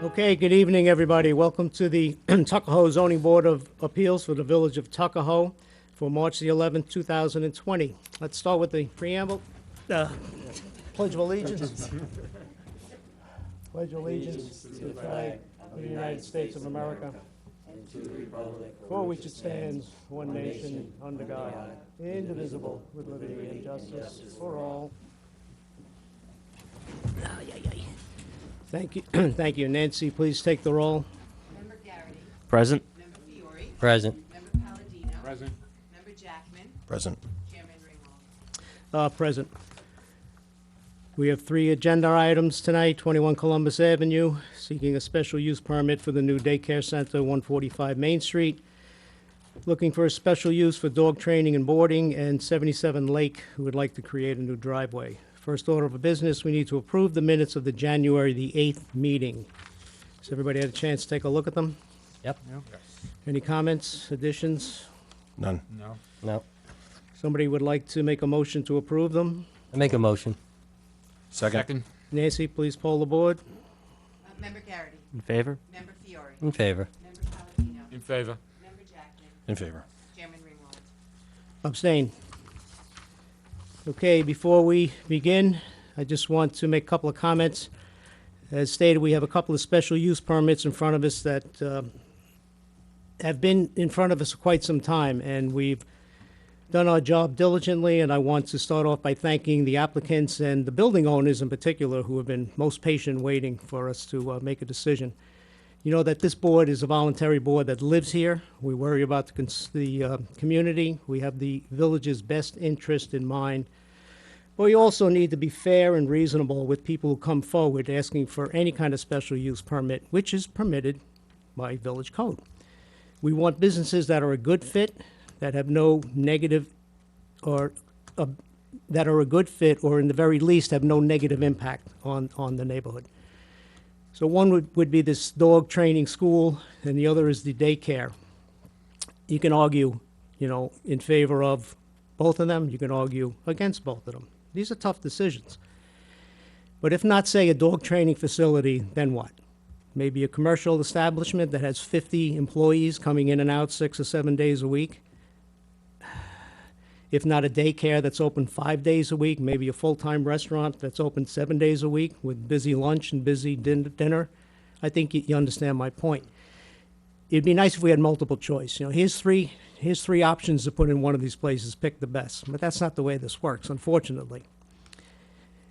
Okay, good evening, everybody. Welcome to the Tuckahoe Zoning Board of Appeals for the Village of Tuckahoe for March the 11th, 2020. Let's start with the preamble. Pledge of Allegiance. Pledge allegiance to the flag of the United States of America, for which it stands, one nation, under God, indivisible, with liberty and justice for all. Thank you. Thank you. Nancy, please take the roll. Member Garrity. Present. Member Fiore. Present. Member Palladino. Present. Member Jackman. Present. Chairman Ringwald. Present. We have 3 agenda items tonight. 21 Columbus Avenue, seeking a special use permit for the new daycare center, 145 Main Street. Looking for a special use for dog training and boarding, and 77 Lake, who would like to create a new driveway. First order of business, we need to approve the minutes of the January the 8th meeting. Has everybody had a chance to take a look at them? Yep. Any comments, additions? None. No. No. Somebody would like to make a motion to approve them? I make a motion. Second. Nancy, please poll the board. Member Garrity. In favor? Member Fiore. In favor. Member Palladino. In favor. Member Jackman. In favor. Chairman Ringwald. Abstain. Okay, before we begin, I just want to make a couple of comments. As stated, we have a couple of special use permits in front of us that have been in front of us for quite some time, and we've done our job diligently, and I want to start off by thanking the applicants and the building owners in particular who have been most patient waiting for us to make a decision. You know that this board is a voluntary board that lives here. We worry about the community. We have the village's best interest in mind. But we also need to be fair and reasonable with people who come forward asking for any kind of special use permit, which is permitted by village code. We want businesses that are a good fit, that have no negative, or that are a good fit, or in the very least have no negative impact on the neighborhood. So one would be this dog training school, and the other is the daycare. You can argue, in favor of both of them. You can argue against both of them. These are tough decisions. But if not, say, a dog training facility, then what? Maybe a commercial establishment that has 50 employees coming in and out 6 or 7 days a week. If not a daycare that's open 5 days a week, maybe a full-time restaurant that's open 7 days a week with busy lunch and busy dinner. I think you understand my point. It'd be nice if we had multiple choice. Here's three options to put in one of these places, pick the best. But that's not the way this works, unfortunately.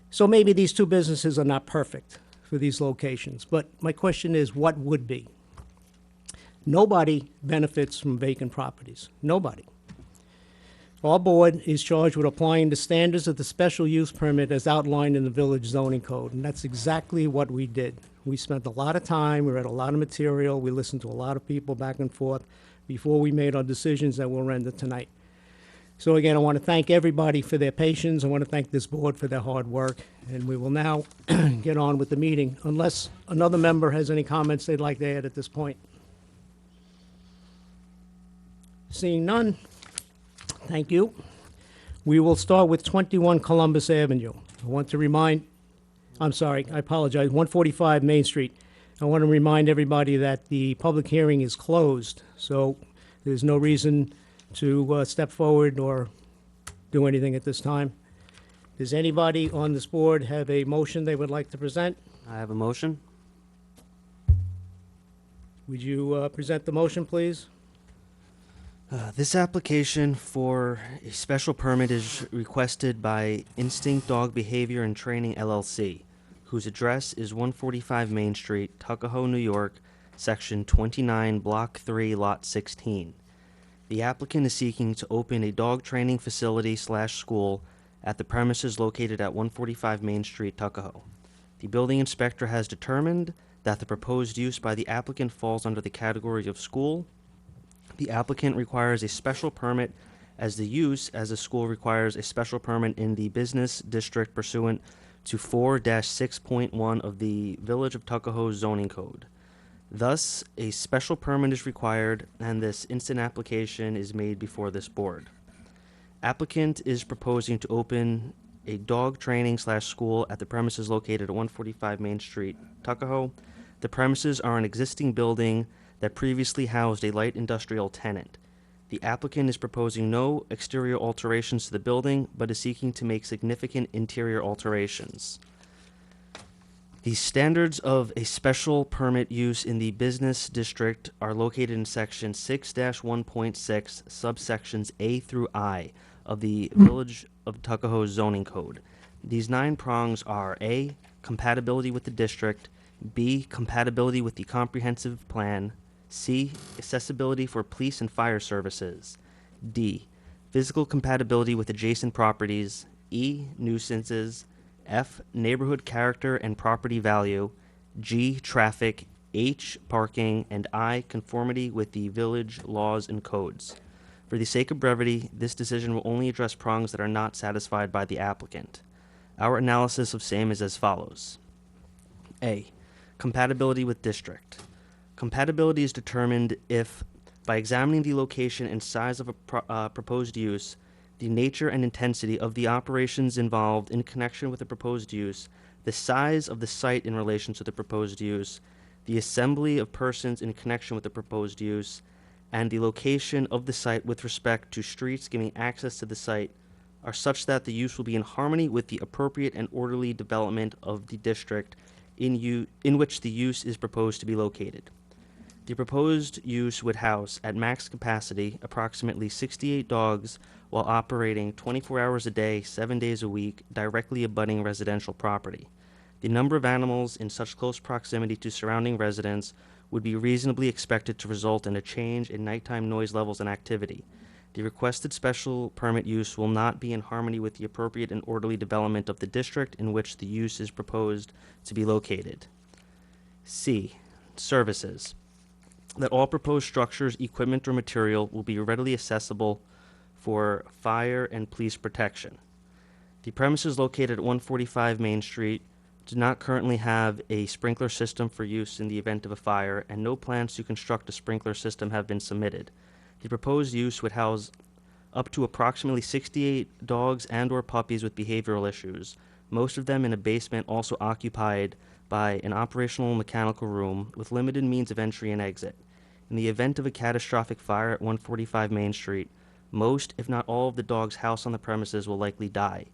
So maybe these 2 businesses are not perfect for these locations. But my question is, what would be? Nobody benefits from vacant properties. Nobody. Our board is charged with applying the standards of the special use permit as outlined in the village zoning code, and that's exactly what we did. We spent a lot of time, we read a lot of material, we listened to a lot of people back and forth before we made our decisions that we'll render tonight. So again, I want to thank everybody for their patience. I want to thank this board for their hard work, and we will now get on with the meeting, unless another member has any comments they'd like to add at this point. Seeing none. Thank you. We will start with 21 Columbus Avenue. I want to remind, I apologize, 145 Main Street. I want to remind everybody that the public hearing is closed, so there's no reason to step forward or do anything at this time. Does anybody on this board have a motion they would like to present? I have a motion. Would you present the motion, please? This application for a special permit is requested by Instinct Dog Behavior and Training LLC, whose address is 145 Main Street, Tuckahoe, New York, Section 29, Block 3, Lot 16. The applicant is seeking to open a dog training facility/school at the premises located at 145 Main Street, Tuckahoe. The building inspector has determined that the proposed use by the applicant falls under the category of school. The applicant requires a special permit as the use as a school requires a special permit in the business district pursuant to 4-6.1 of the Village of Tuckahoe zoning code. Thus, a special permit is required, and this instant application is made before this board. Applicant is proposing to open a dog training/school at the premises located at 145 Main Street, Tuckahoe. The premises are an existing building that previously housed a light industrial tenant. The applicant is proposing no exterior alterations to the building, but is seeking to make significant interior alterations. The standards of a special permit use in the business district are located in section 6-1.6, subsections A through I of the Village of Tuckahoe zoning code. These 9 prongs are A, compatibility with the district, B, compatibility with the comprehensive plan, C, accessibility for police and fire services, D, physical compatibility with adjacent properties, E, nuisances, F, neighborhood character and property value, G, traffic, H, parking, and I, conformity with the village laws and codes. For the sake of brevity, this decision will only address prongs that are not satisfied by the applicant. Our analysis of same is as follows. A, compatibility with district. Compatibility is determined if, by examining the location and size of a proposed use, the nature and intensity of the operations involved in connection with the proposed use, the size of the site in relation to the proposed use, the assembly of persons in connection with the proposed use, and the location of the site with respect to streets giving access to the site are such that the use will be in harmony with the appropriate and orderly development of the district in which the use is proposed to be located. The proposed use would house, at max capacity, approximately 68 dogs while operating 24 hours a day, 7 days a week, directly abutting residential property. The number of animals in such close proximity to surrounding residents would be reasonably expected to result in a change in nighttime noise levels and activity. The requested special permit use will not be in harmony with the appropriate and orderly development of the district in which the use is proposed to be located. C, services. That all proposed structures, equipment, or material will be readily accessible for fire and police protection. The premises located at 145 Main Street do not currently have a sprinkler system for use in the event of a fire, and no plans to construct a sprinkler system have been submitted. The proposed use would house up to approximately 68 dogs and/or puppies with behavioral issues, most of them in a basement also occupied by an operational mechanical room with limited means of entry and exit. In the event of a catastrophic fire at 145 Main Street, most, if not all, of the dogs housed on the premises will likely die,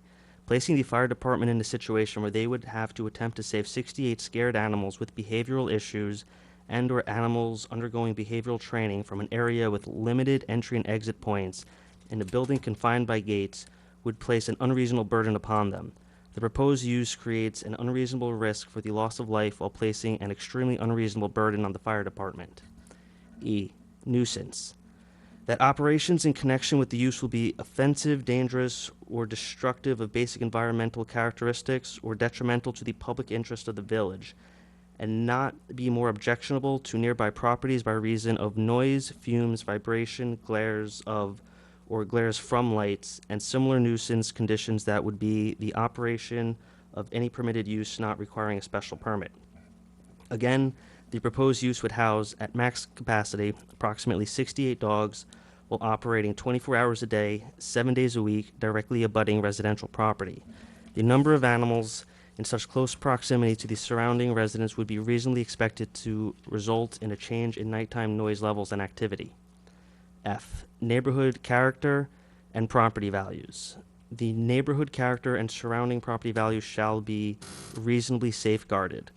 placing the fire department in a situation where they would have to attempt to save 68 scared animals with behavioral issues and/or animals undergoing behavioral training from an area with limited entry and exit points in a building confined by gates would place an unreasonable burden upon them. The proposed use creates an unreasonable risk for the loss of life while placing an extremely unreasonable burden on the fire department. E, nuisance. That operations in connection with the use will be offensive, dangerous, or destructive of basic environmental characteristics or detrimental to the public interest of the village, and not be more objectionable to nearby properties by reason of noise, fumes, vibration, glares of, or glares from lights, and similar nuisance conditions that would be the operation of any permitted use not requiring a special permit. Again, the proposed use would house, at max capacity, approximately 68 dogs while operating 24 hours a day, 7 days a week, directly abutting residential property. The number of animals in such close proximity to the surrounding residents would be reasonably expected to result in a change in nighttime noise levels and activity. F, neighborhood character and property values. The neighborhood character and surrounding property values shall be reasonably safeguarded.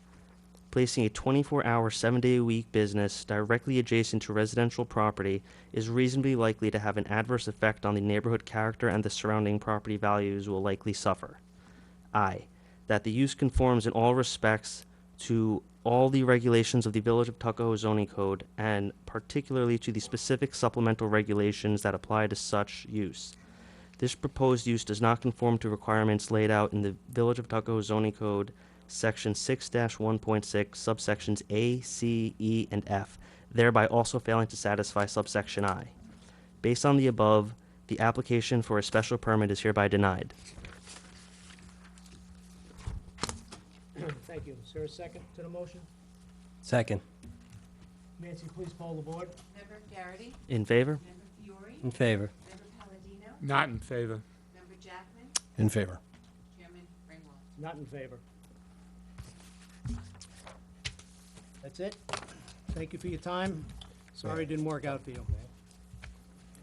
Placing a 24-hour, 7-day-a-week business directly adjacent to residential property is reasonably likely to have an adverse effect on the neighborhood character, and the surrounding property values will likely suffer. I, that the use conforms in all respects to all the regulations of the Village of Tuckahoe zoning code, and particularly to the specific supplemental regulations that apply to such use. This proposed use does not conform to requirements laid out in the Village of Tuckahoe zoning code, section 6-1.6, subsections A, C, E, and F, thereby also failing to satisfy subsection I. Based on the above, the application for a special permit is hereby denied. Thank you. Is there a second to the motion? Second. Nancy, please poll the board. Member Garrity? In favor? Member Fiore? In favor. Member Palladino? Not in favor. Member Jackman? In favor. Chairman Ringwald? Not in favor. That's it. Thank you for your time. Sorry it didn't work out for you.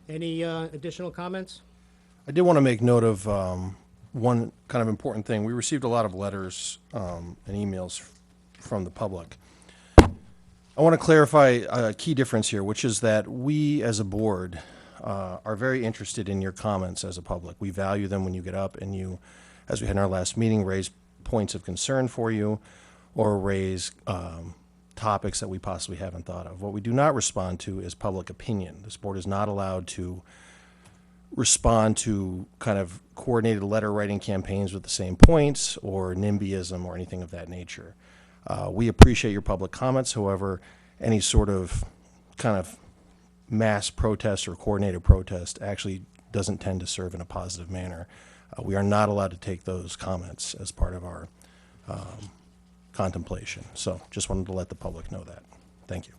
Any additional comments? I did want to make note of one kind of important thing. We received a lot of letters and emails from the public. I want to clarify a key difference here, which is that we as a board are very interested in your comments as a public. We value them when you get up and you, as we had in our last meeting, raise points of concern for you or raise topics that we possibly haven't thought of. What we do not respond to is public opinion. This board is not allowed to respond to kind of coordinated letter writing campaigns with the same points or NIMBYism or anything of that nature. We appreciate your public comments. However, any sort of kind of mass protest or coordinated protest actually doesn't tend to serve in a positive manner. We are not allowed to take those comments as part of our contemplation. So just wanted to let the public know that. Thank you.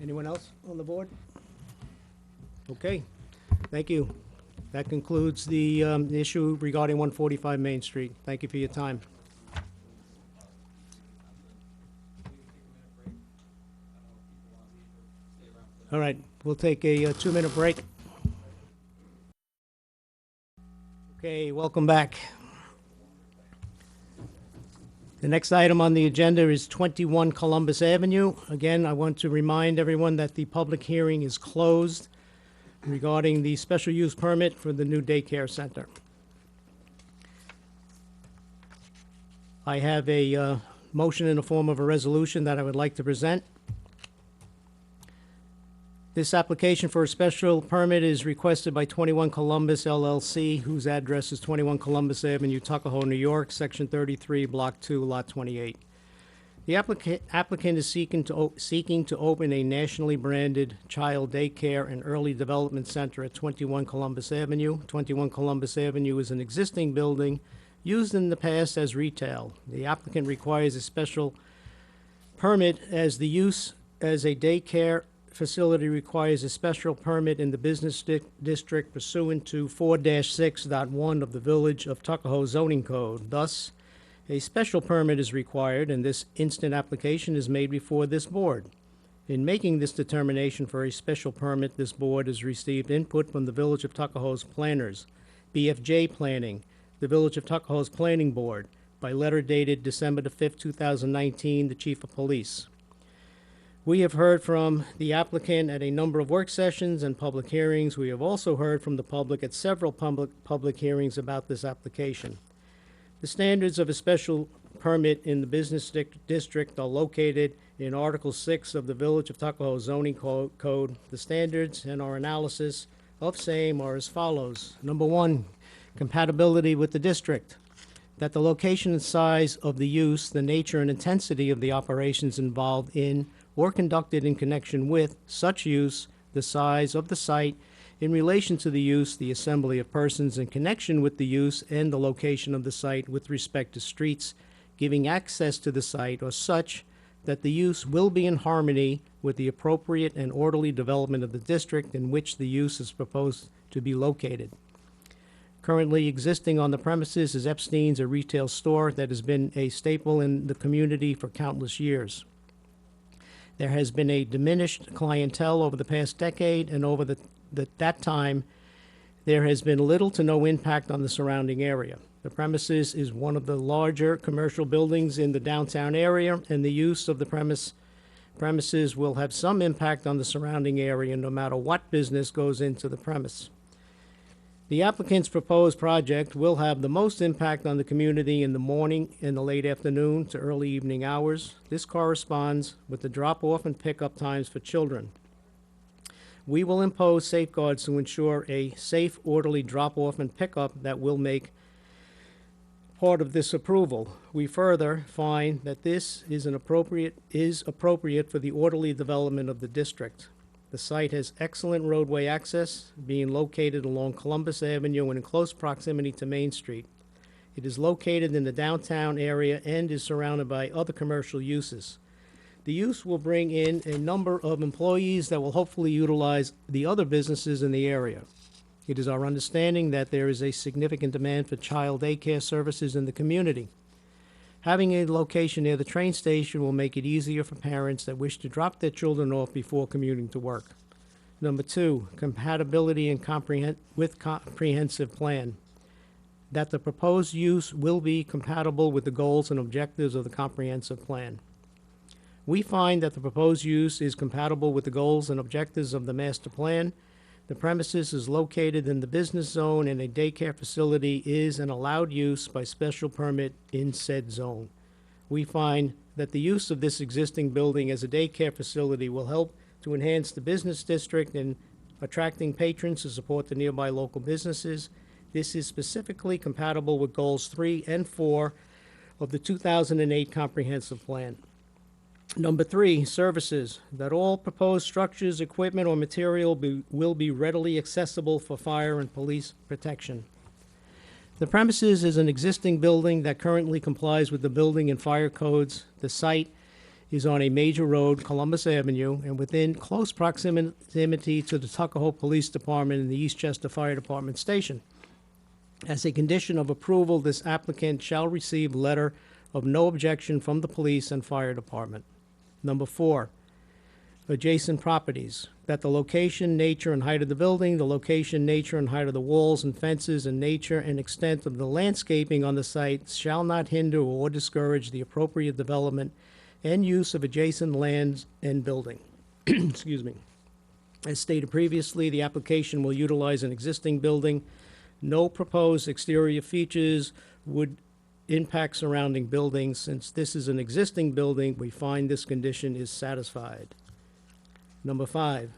Anyone else on the board? Okay, thank you. That concludes the issue regarding 145 Main Street. Thank you for your time. All right, we'll take a 2-minute break. Okay, welcome back. The next item on the agenda is 21 Columbus Avenue. Again, I want to remind everyone that the public hearing is closed regarding the special use permit for the new daycare center. I have a motion in the form of a resolution that I would like to present. This application for a special permit is requested by 21 Columbus LLC, whose address is 21 Columbus Avenue, Tuckahoe, New York, Section 33, Block 2, Lot 28. The applicant is seeking to open a nationally branded child daycare and early development center at 21 Columbus Avenue. 21 Columbus Avenue is an existing building used in the past as retail. The applicant requires a special permit as the use as a daycare facility requires a special permit in the business district pursuant to 4-6.1 of the Village of Tuckahoe zoning code. Thus, a special permit is required, and this instant application is made before this board. In making this determination for a special permit, this board has received input from the Village of Tuckahoe's planners, BFJ Planning, the Village of Tuckahoe's Planning Board, by letter dated December the 5th, 2019, the Chief of Police. We have heard from the applicant at a number of work sessions and public hearings. We have also heard from the public at several public hearings about this application. The standards of a special permit in the business district are located in Article 6 of the Village of Tuckahoe zoning code. The standards and our analysis of same are as follows. Number 1, compatibility with the district. That the location and size of the use, the nature and intensity of the operations involved in or conducted in connection with such use, the size of the site, in relation to the use, the assembly of persons in connection with the use, and the location of the site with respect to streets giving access to the site are such that the use will be in harmony with the appropriate and orderly development of the district in which the use is proposed to be located. Currently existing on the premises is Epstein's, a retail store that has been a staple in the community for countless years. There has been a diminished clientele over the past decade, and over that time, there has been little to no impact on the surrounding area. The premises is one of the larger commercial buildings in the downtown area, and the use of the premises will have some impact on the surrounding area, no matter what business goes into the premise. The applicant's proposed project will have the most impact on the community in the morning and the late afternoon to early evening hours. This corresponds with the drop-off and pickup times for children. We will impose safeguards to ensure a safe, orderly drop-off and pickup that will make part of this approval. We further find that this is appropriate for the orderly development of the district. The site has excellent roadway access, being located along Columbus Avenue and in close proximity to Main Street. It is located in the downtown area and is surrounded by other commercial uses. The use will bring in a number of employees that will hopefully utilize the other businesses in the area. It is our understanding that there is a significant demand for child daycare services in the community. Having a location near the train station will make it easier for parents that wish to drop their children off before commuting to work. Number 2, compatibility and comprehensive plan. That the proposed use will be compatible with the goals and objectives of the comprehensive plan. We find that the proposed use is compatible with the goals and objectives of the master plan. The premises is located in the business zone and a daycare facility is an allowed use by special permit in said zone. We find that the use of this existing building as a daycare facility will help to enhance the business district and attracting patrons to support the nearby local businesses. This is specifically compatible with goals 3 and 4 of the 2008 comprehensive plan. Number 3, services. That all proposed structures, equipment, or material will be readily accessible for fire and police protection. The premises is an existing building that currently complies with the building and fire codes. The site is on a major road, Columbus Avenue, and within close proximity to the Tuckahoe Police Department and the Eastchester Fire Department station. As a condition of approval, this applicant shall receive letter of no objection from the police and fire department. Number 4, adjacent properties. That the location, nature, and height of the building, the location, nature, and height of the walls and fences, and nature and extent of the landscaping on the site shall not hinder or discourage the appropriate development and use of adjacent lands and building. Excuse me. As stated previously, the application will utilize an existing building. No proposed exterior features would impact surrounding buildings. Since this is an existing building, we find this condition is satisfied. Number 5,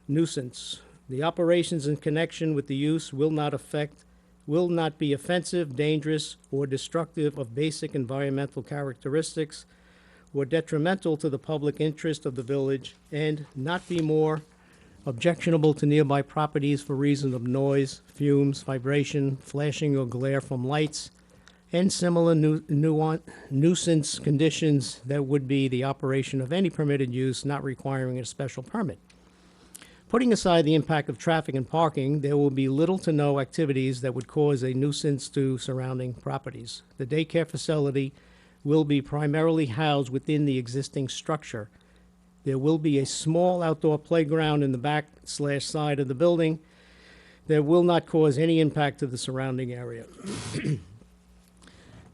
nuisance. The operations in connection with the use will not be offensive, dangerous, or destructive of basic environmental characteristics, or detrimental to the public interest of the village, and not be more objectionable to nearby properties for reason of noise, fumes, vibration, flashing or glare from lights, and similar nuisance conditions that would be the operation of any permitted use not requiring a special permit. Putting aside the impact of traffic and parking, there will be little to no activities that would cause a nuisance to surrounding properties. The daycare facility will be primarily housed within the existing structure. There will be a small outdoor playground in the back/side of the building that will not cause any impact to the surrounding area.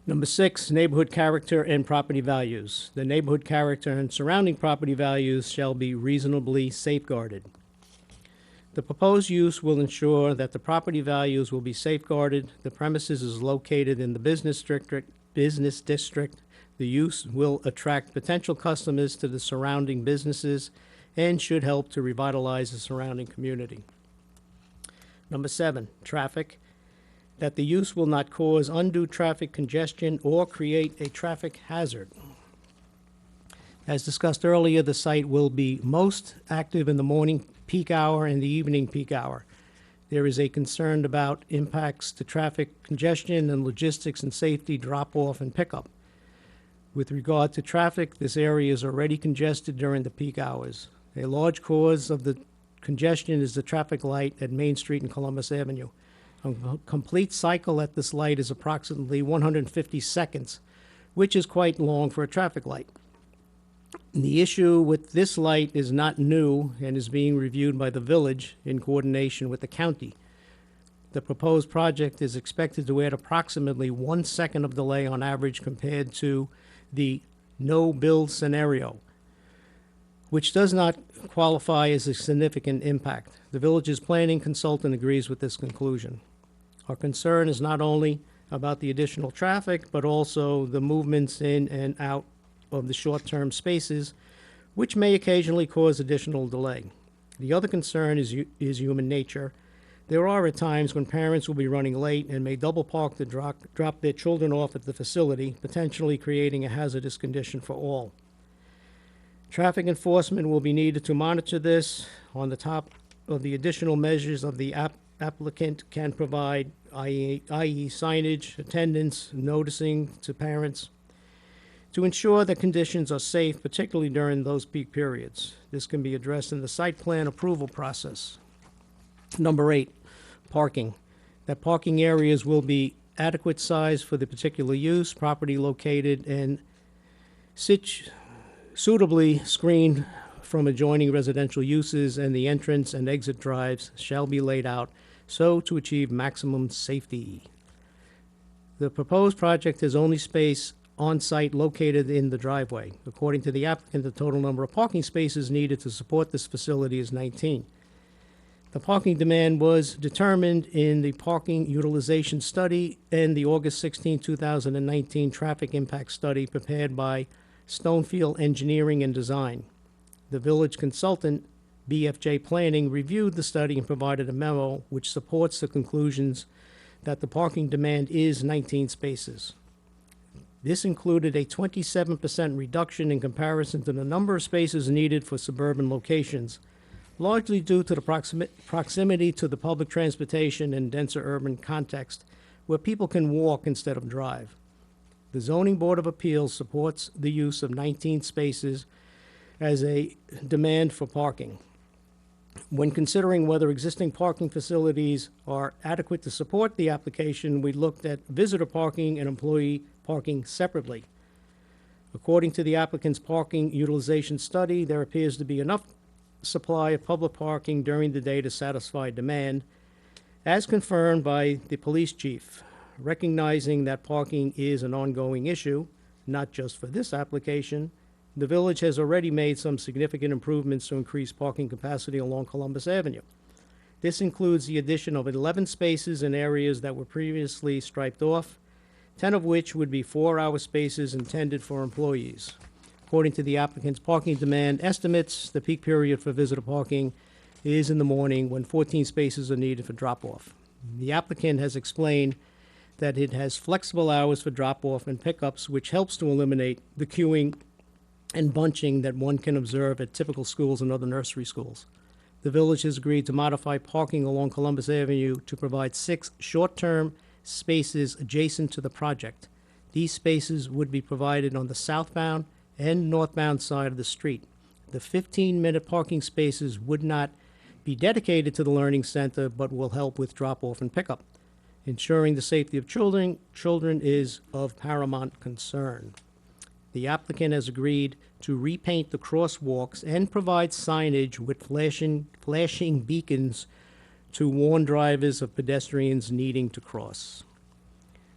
Number 6, neighborhood character and property values. The neighborhood character and surrounding property values shall be reasonably safeguarded. The proposed use will ensure that the property values will be safeguarded. The premises is located in the business district. The use will attract potential customers to the surrounding businesses and should help to revitalize the surrounding community. Number 7, traffic. That the use will not cause undue traffic congestion or create a traffic hazard. As discussed earlier, the site will be most active in the morning peak hour and the evening peak hour. There is a concern about impacts to traffic congestion and logistics and safety drop-off and pickup. With regard to traffic, this area is already congested during the peak hours. A large cause of the congestion is the traffic light at Main Street and Columbus Avenue. A complete cycle at this light is approximately 150 seconds, which is quite long for a traffic light. The issue with this light is not new and is being reviewed by the village in coordination with the county. The proposed project is expected to add approximately 1 second of delay on average compared to the no-build scenario, which does not qualify as a significant impact. The village's planning consultant agrees with this conclusion. Our concern is not only about the additional traffic, but also the movements in and out of the short-term spaces, which may occasionally cause additional delay. The other concern is human nature. There are at times when parents will be running late and may double park to drop their children off at the facility, potentially creating a hazardous condition for all. Traffic enforcement will be needed to monitor this. On the top of the additional measures of the applicant can provide, i.e. signage, attendance, noticing to parents, to ensure that conditions are safe, particularly during those peak periods. This can be addressed in the site plan approval process. Number 8, parking. That parking areas will be adequate size for the particular use, property located and suitably screened from adjoining residential uses, and the entrance and exit drives shall be laid out so to achieve maximum safety. The proposed project has only space on-site located in the driveway. According to the applicant, the total number of parking spaces needed to support this facility is 19. The parking demand was determined in the parking utilization study and the August 16, 2019 traffic impact study prepared by Stonefield Engineering and Design. The village consultant, BFJ Planning, reviewed the study and provided a memo which supports the conclusions that the parking demand is 19 spaces. This included a 27% reduction in comparison to the number of spaces needed for suburban locations, largely due to the proximity to the public transportation and denser urban context where people can walk instead of drive. The Zoning Board of Appeals supports the use of 19 spaces as a demand for parking. When considering whether existing parking facilities are adequate to support the application, we looked at visitor parking and employee parking separately. According to the applicant's parking utilization study, there appears to be enough supply of public parking during the day to satisfy demand, as confirmed by the police chief. Recognizing that parking is an ongoing issue, not just for this application, the village has already made some significant improvements to increase parking capacity along Columbus Avenue. This includes the addition of 11 spaces in areas that were previously striped off, 10 of which would be 4-hour spaces intended for employees. According to the applicant's parking demand estimates, the peak period for visitor parking is in the morning when 14 spaces are needed for drop-off. The applicant has explained that it has flexible hours for drop-off and pickups, which helps to eliminate the queuing and bunching that one can observe at typical schools and other nursery schools. The village has agreed to modify parking along Columbus Avenue to provide 6 short-term spaces adjacent to the project. These spaces would be provided on the southbound and northbound side of the street. The 15-minute parking spaces would not be dedicated to the Learning Center, but will help with drop-off and pickup. Ensuring the safety of children is of paramount concern. The applicant has agreed to repaint the crosswalks and provide signage with flashing beacons to warn drivers of pedestrians needing to cross.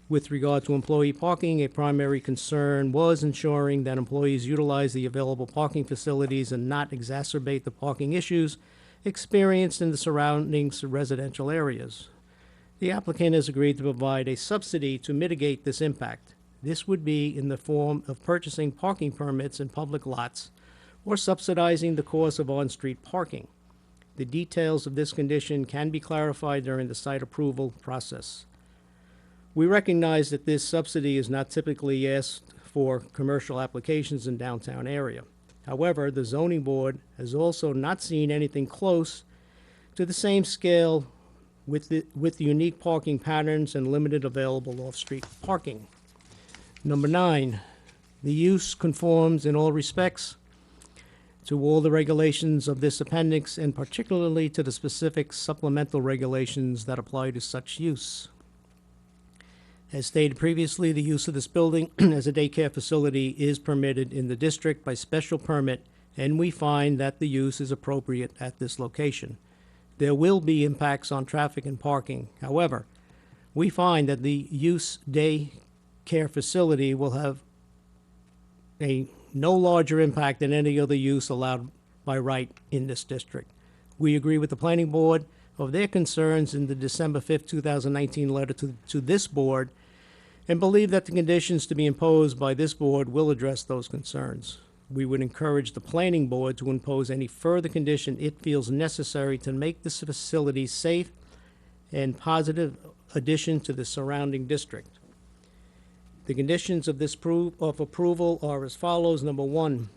With regard to employee parking, a primary concern was ensuring that employees utilize the available parking facilities and not exacerbate the parking issues experienced in the surrounding residential areas. The applicant has agreed to provide a subsidy to mitigate this impact. This would be in the form of purchasing parking permits in public lots or subsidizing the cost of on-street parking. The details of this condition can be clarified during the site approval process. We recognize that this subsidy is not typically asked for commercial applications in downtown area. However, the zoning board has also not seen anything close to the same scale with the unique parking patterns and limited available off-street parking. Number 9, the use conforms in all respects to all the regulations of this appendix, and particularly to the specific supplemental regulations that apply to such use. As stated previously, the use of this building as a daycare facility is permitted in the district by special permit, and we find that the use is appropriate at this location. There will be impacts on traffic and parking. However, we find that the use daycare facility will have a no larger impact than any other use allowed by right in this district. We agree with the planning board of their concerns in the December 5th, 2019 letter to this board, and believe that the conditions to be imposed by this board will address those concerns. We would encourage the planning board to impose any further condition it feels necessary to make this facility safe and positive addition to the surrounding district. The conditions of this approval are as follows. Number 1,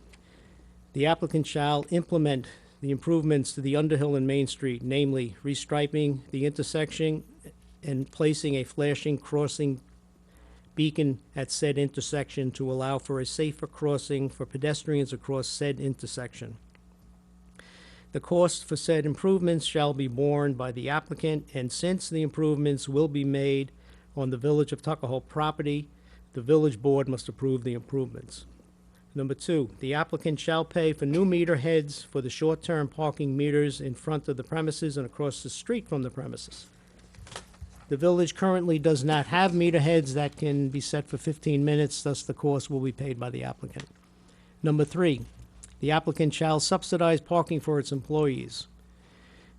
the applicant shall implement the improvements to the Underhill and Main Street, namely restriping the intersection and placing a flashing crossing beacon at said intersection to allow for a safer crossing for pedestrians across said intersection. The cost for said improvements shall be borne by the applicant, and since the improvements will be made on the Village of Tuckahoe property. The village board must approve the improvements. Number 2, the applicant shall pay for new meter heads for the short-term parking meters in front of the premises and across the street from the premises. The village currently does not have meter heads that can be set for 15 minutes, thus the cost will be paid by the applicant. Number 3, the applicant shall subsidize parking for its employees.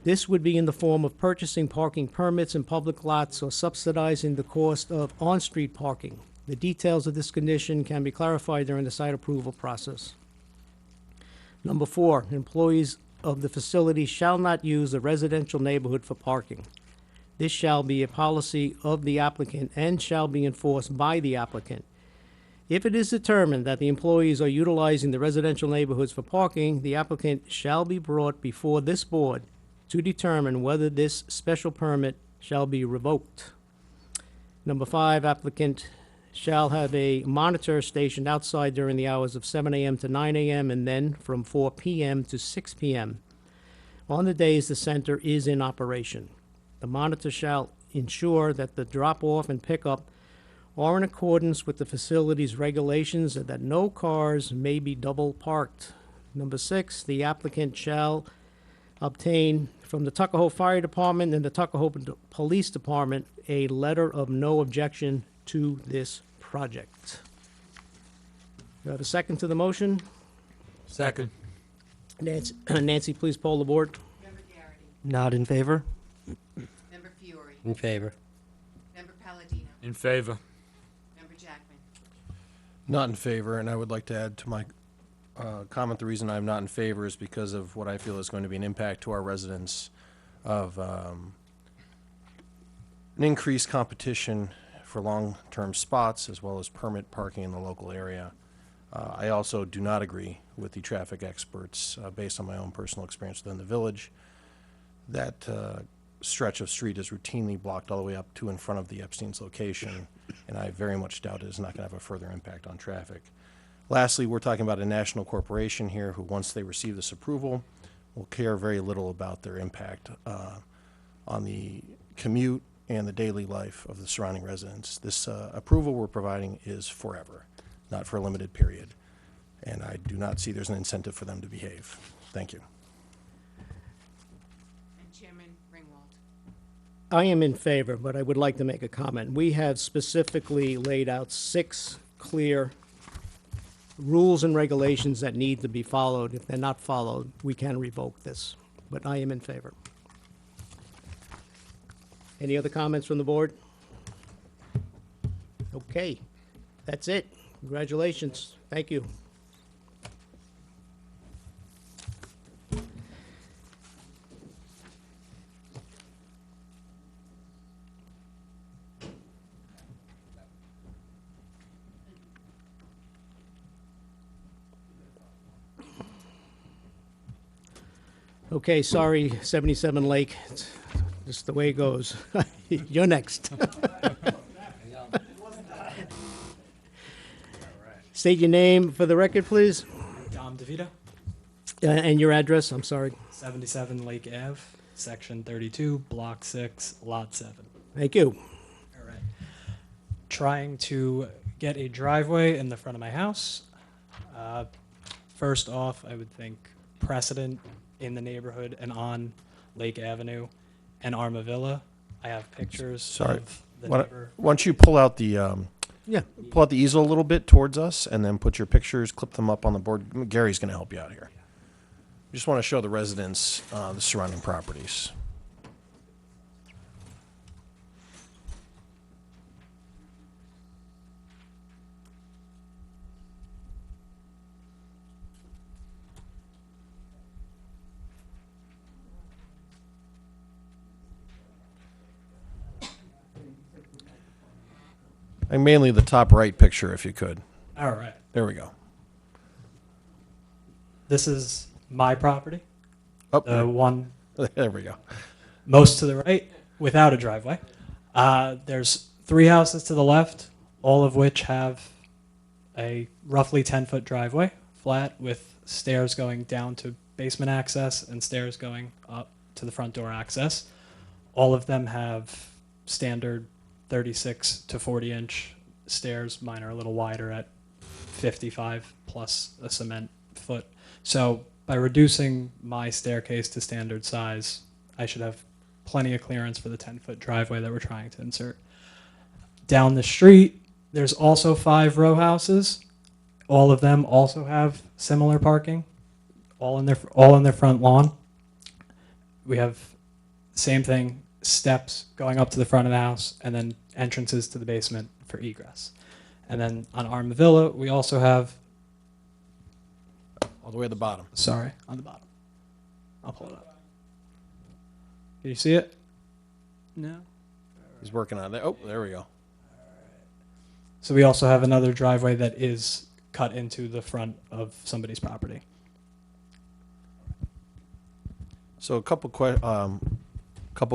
This would be in the form of purchasing parking permits in public lots or subsidizing the cost of on-street parking. The details of this condition can be clarified during the site approval process. Number 4, employees of the facility shall not use the residential neighborhood for parking. This shall be a policy of the applicant and shall be enforced by the applicant. If it is determined that the employees are utilizing the residential neighborhoods for parking, the applicant shall be brought before this board to determine whether this special permit shall be revoked. Number 5, applicant shall have a monitor stationed outside during the hours of 7 a.m. to 9 a.m. and then from 4 p.m. to 6 p.m. on the days the center is in operation. The monitor shall ensure that the drop-off and pickup are in accordance with the facility's regulations and that no cars may be double parked. Number 6, the applicant shall obtain from the Tuckahoe Fire Department and the Tuckahoe Police Department a letter of no objection to this project. Do I have a second to the motion? Second. Nancy, please poll the board. Member Garrity. Not in favor? Member Fiore. In favor. Member Palladino. In favor. Member Jackman. Not in favor, and I would like to add to my comment, the reason I'm not in favor is because of what I feel is going to be an impact to our residents of an increased competition for long-term spots as well as permit parking in the local area. I also do not agree with the traffic experts, based on my own personal experience within the village. That stretch of street is routinely blocked all the way up to in front of the Epstein's location, and I very much doubt it is not going to have a further impact on traffic. Lastly, we're talking about a national corporation here who, once they receive this approval, will care very little about their impact on the commute and the daily life of the surrounding residents. This approval we're providing is forever, not for a limited period, and I do not see there's an incentive for them to behave. Thank you. And Chairman Ringwald. I am in favor, but I would like to make a comment. We have specifically laid out 6 clear rules and regulations that need to be followed. If they're not followed, we can revoke this, but I am in favor. Any other comments from the board? Okay, that's it. Congratulations. Thank you. Okay, sorry, 77 Lake. It's just the way it goes. You're next. State your name for the record, please, Dom DeVito, and your address, I'm sorry. 77 Lake Ave, Section 32, Block 6, Lot 7. Thank you. All right. Trying to get a driveway in the front of my house. First off, I would think precedent in the neighborhood and on Lake Avenue and Armavilla. I have pictures Sorry. of the Why neighbor. don't you pull out the Yeah, pull out the easel a little bit towards us, and then put your pictures, clip them up on the board. Gary's going to help you out here. Just want to show the residents the surrounding properties. And mainly the top right picture, if you could. All right. There we go. This is my property, Oh, the one there we go. most to the right without a driveway. There's 3 houses to the left, all of which have a roughly 10-foot driveway, flat, with stairs going down to basement access and stairs going up to the front door access. All of them have standard 36 to 40 inch stairs. Mine are a little wider at 55 plus a cement foot. So by reducing my staircase to standard size, I should have plenty of clearance for the 10-foot driveway that we're trying to insert. Down the street, there's also 5 row houses. All of them also have similar parking, all in their front lawn. We have same thing, steps going up to the front of the house, and then entrances to the basement for egress. And then on Armavilla, we also have, All the way at the bottom. sorry, on the bottom. I'll pull it up. Can you see it? No. He's working on that. Oh, there we go. So we also have another driveway that is cut into the front of somebody's property. So a couple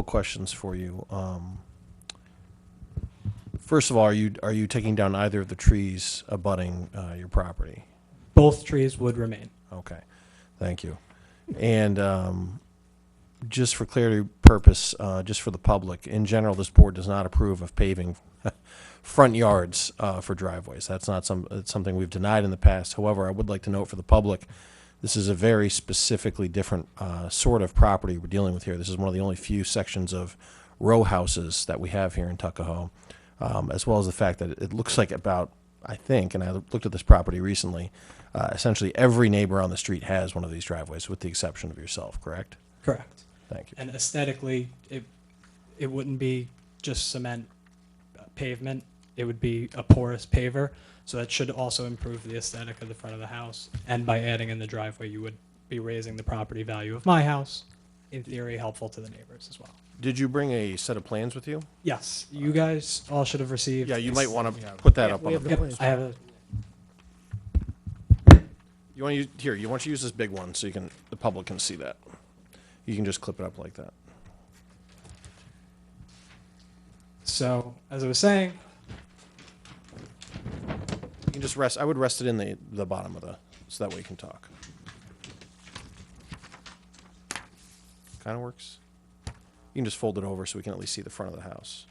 questions for you. First of all, are you taking down either of the trees abutting your property? Both trees would remain. Okay, thank you. And just for clarity purpose, just for the public, in general, this board does not approve of paving front yards for driveways. That's not it's something we've denied in the past. However, I would like to note for the public, this is a very specifically different sort of property we're dealing with here. This is one of the only few sections of row houses that we have here in Tuckahoe, as well as the fact that it looks like about, I think, and I looked at this property recently, essentially every neighbor on the street has one of these driveways, with the exception of yourself, correct? Correct. Thank you. And aesthetically, it wouldn't be just cement pavement. It would be a porous paver. So that should also improve the aesthetic of the front of the house. And by adding in the driveway, you would be raising the property value of my house. In theory, helpful to the neighbors as well. Did you bring a set of plans with you? Yes, you guys all should have received. Yeah, you might want to put that up we on have the. the Yep, plans. I have a. You want to use here? You want to use this big one so the public can see that. You can just clip it up like that. So as I was saying, You can just rest. I would rest it in the bottom of so that way you can talk. Kind of works. You can just fold it over so we can at least see the front of the house.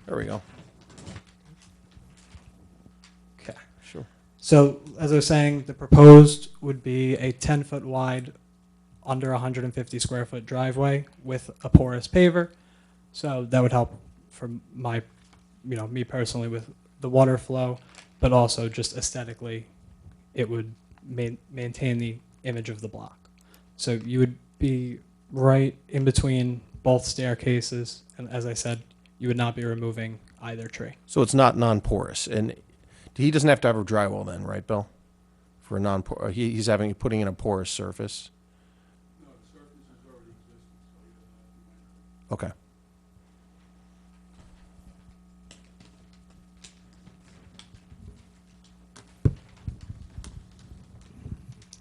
There we go. okay. Sure. So as I was saying, the proposed would be a 10-foot wide, under 150 square foot driveway with a porous paver. So that would help for my, me personally with the water flow, but also just aesthetically, it would maintain the image of the block. So you would be right in between both staircases, and as I said, you would not be removing either tree. So it's not non-porous, and he doesn't have to have a drywall then, right, Bill? For a non-porous, he's putting in a porous surface. Okay.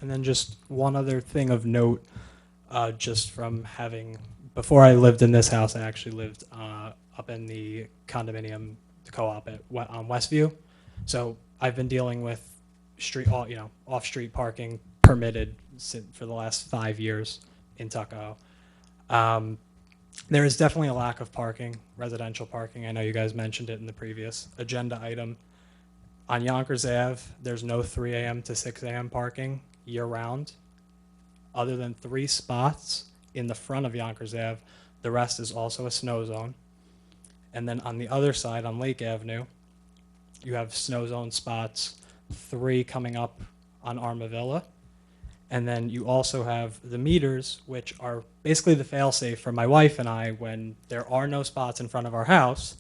And then just one other thing of note, just from having, before I lived in this house, I actually lived up in the condominium, the co-op on Westview. So I've been dealing with off-street parking permitted for the last 5 years in Tuckahoe. There is definitely a lack of parking, residential parking. I know you guys mentioned it in the previous agenda item. On Yonkers Ave, there's no 3 a.m. to 6 a.m. parking year-round. Other than 3 spots in the front of Yonkers Ave, the rest is also a snow zone. And then on the other side, on Lake Avenue, you have snow zone spots, 3 coming up on Armavilla. And then you also have the meters, which are basically the fail-safe for my wife and I when there are no spots in front of our house.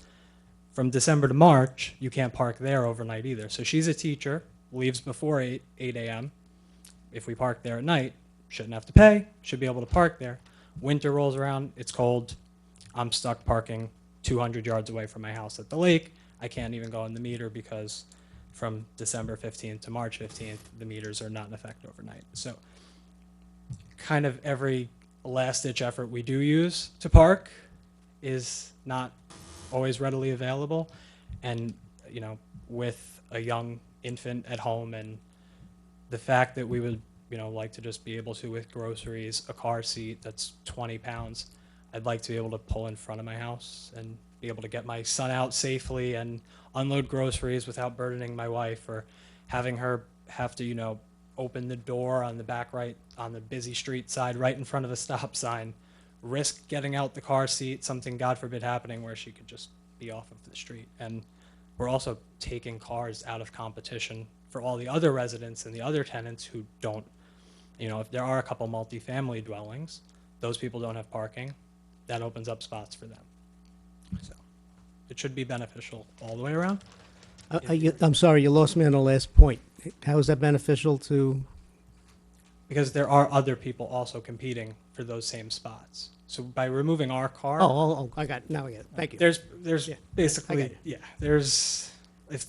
From December to March, you can't park there overnight either. So she's a teacher, leaves before 8 a.m. If we park there at night, shouldn't have to pay, should be able to park there. Winter rolls around, it's cold, I'm stuck parking 200 yards away from my house at the lake. I can't even go in the meter because from December 15th to March 15th, the meters are not in effect overnight. So kind of every last-ditch effort we do use to park is not always readily available. And, with a young infant at home and the fact that we would, like to just be able to, with groceries, a car seat that's 20 pounds, I'd like to be able to pull in front of my house and be able to get my son out safely and unload groceries without burdening my wife or having her have to, open the door on the back right, on the busy street side, right in front of the stop sign, risk getting out the car seat, something, God forbid, happening where she could just be off of the street. And we're also taking cars out of competition for all the other residents and the other tenants who don't, if there are a couple multifamily dwellings, those people don't have parking, that opens up spots for them. So it should be beneficial all the way around. I'm sorry, you lost me on the last point. How is that beneficial to, Because there are other people also competing for those same spots. So by removing our car, I got it, now I get it, thank you. there's Yeah, I basically, got it. there's,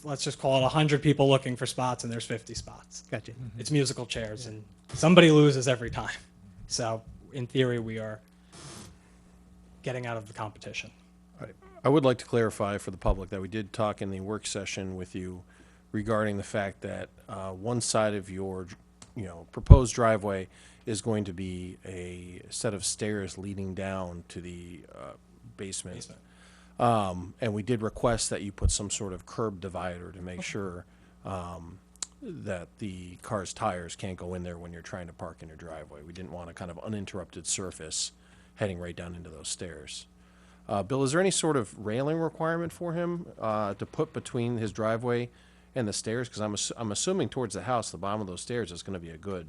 let's just call it 100 people looking for spots and there's 50 spots. Gotcha. It's musical chairs and somebody loses every time. So in theory, we are getting out of the competition. I would like to clarify for the public that we did talk in the work session with you regarding the fact that one side of your, proposed driveway is going to be a set of stairs leading down to the basement. And we did request that you put some sort of curb divider to make sure that the car's tires can't go in there when you're trying to park in your driveway. We didn't want a kind of uninterrupted surface heading right down into those stairs. Bill, is there any sort of railing requirement for him to put between his driveway and the stairs? Because I'm assuming towards the house, the bottom of those stairs is going to be a good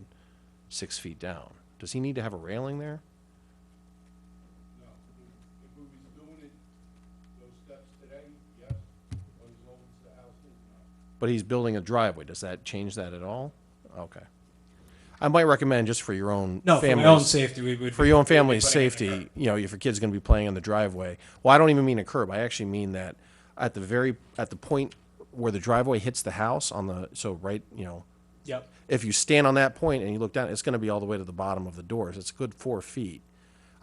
6 feet down. Does he need to have a railing there? No, if we was doing it, those steps today, yes, but as long as the house is not. But he's building a driveway. Does that change that at all? Okay. I might recommend just for your own No, for family's, my own safety, we would. for your own family's putting in a safety, curb. if your kid's going to be playing in the driveway. Well, I don't even mean a curb. I actually mean that at the point where the driveway hits the house Yep. if you stand on that point and you look down, it's going to be all the way to the bottom of the doors. It's a good 4 feet.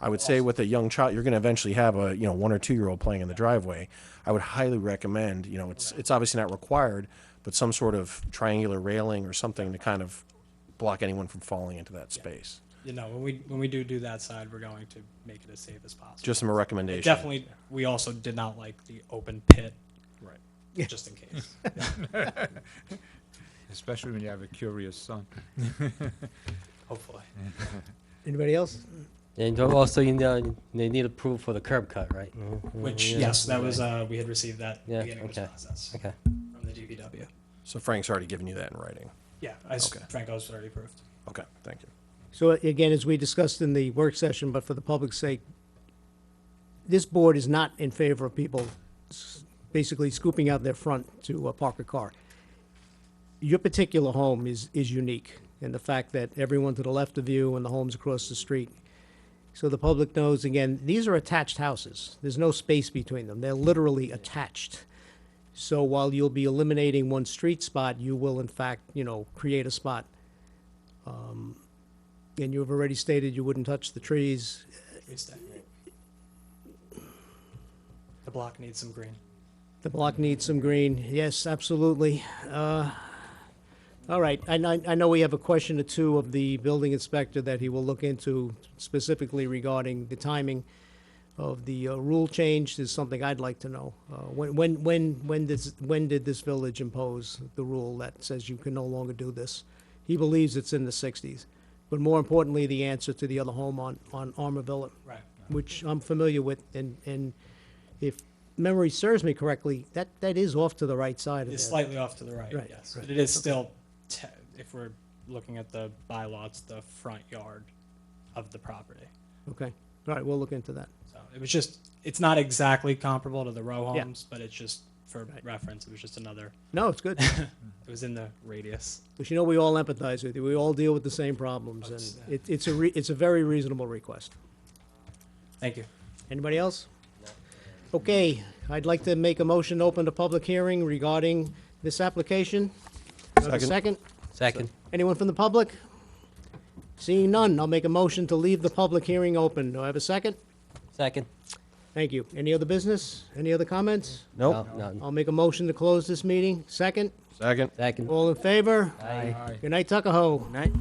I would say with a young child, you're going to eventually have a 1 or 2 year old playing in the driveway. I would highly recommend, it's obviously not required, but some sort of triangular railing or something to kind of block anyone from falling into that space. When we do that side, we're going to make it as safe as possible. Just some recommendation. Definitely, we also did not like the open pit, Right. just in case. Especially when you have a curious son. Hopefully. Anybody else? And also, they need approval for the curb cut, right? Which, Yeah. yes, that was, we had received that Yeah, beginning of this okay. process Okay. from the DPW. So Frank's already given you that in writing. Yeah, Okay. Franco's already approved. Okay, thank you. So again, as we discussed in the work session, but for the public's sake, this board is not in favor of people basically scooping out their front to park a car. Your particular home is unique in the fact that everyone to the left of you and the homes across the street. So the public knows, again, these are attached houses. There's no space between them. They're literally attached. So while you'll be eliminating one street spot, you will in fact, create a spot. And you've already stated you wouldn't touch the trees. We'd stay. The block needs some green. The block needs some green. Yes, absolutely. All right, I know we have a question or two of the building inspector that he will look into specifically regarding the timing of the rule change. Is something I'd like to know. When did this village impose the rule that says you can no longer do this? He believes it's in the 60s. But more importantly, the answer to the other home on Armorville, Right. which I'm familiar with, and if memory serves me correctly, that is off to the right side of It's it. slightly off to the right, Right, yes. right. But it is still, if we're looking at the bylaw, it's the front yard of the property. Okay, all right, we'll look into that. So it was just, it's not exactly comparable to the row Yeah. homes, but it's just, for reference, it was just another, No, it's good, it was in the radius. because we all empathize with you, we all deal with the same problems, and it's a very reasonable request. Thank you. Anybody else? Okay, I'd like to make a motion to open the public hearing regarding this application. Do I have a Second. Second. Anyone from the public? Seeing none, I'll make a motion to leave the public hearing open. Do I have a second? Second. Thank you. Any other business? Any other comments? No, none. I'll make a motion to close this meeting. Second? Second. Second. All in favor? Aye. Aye. Good night, Tuckahoe. Night.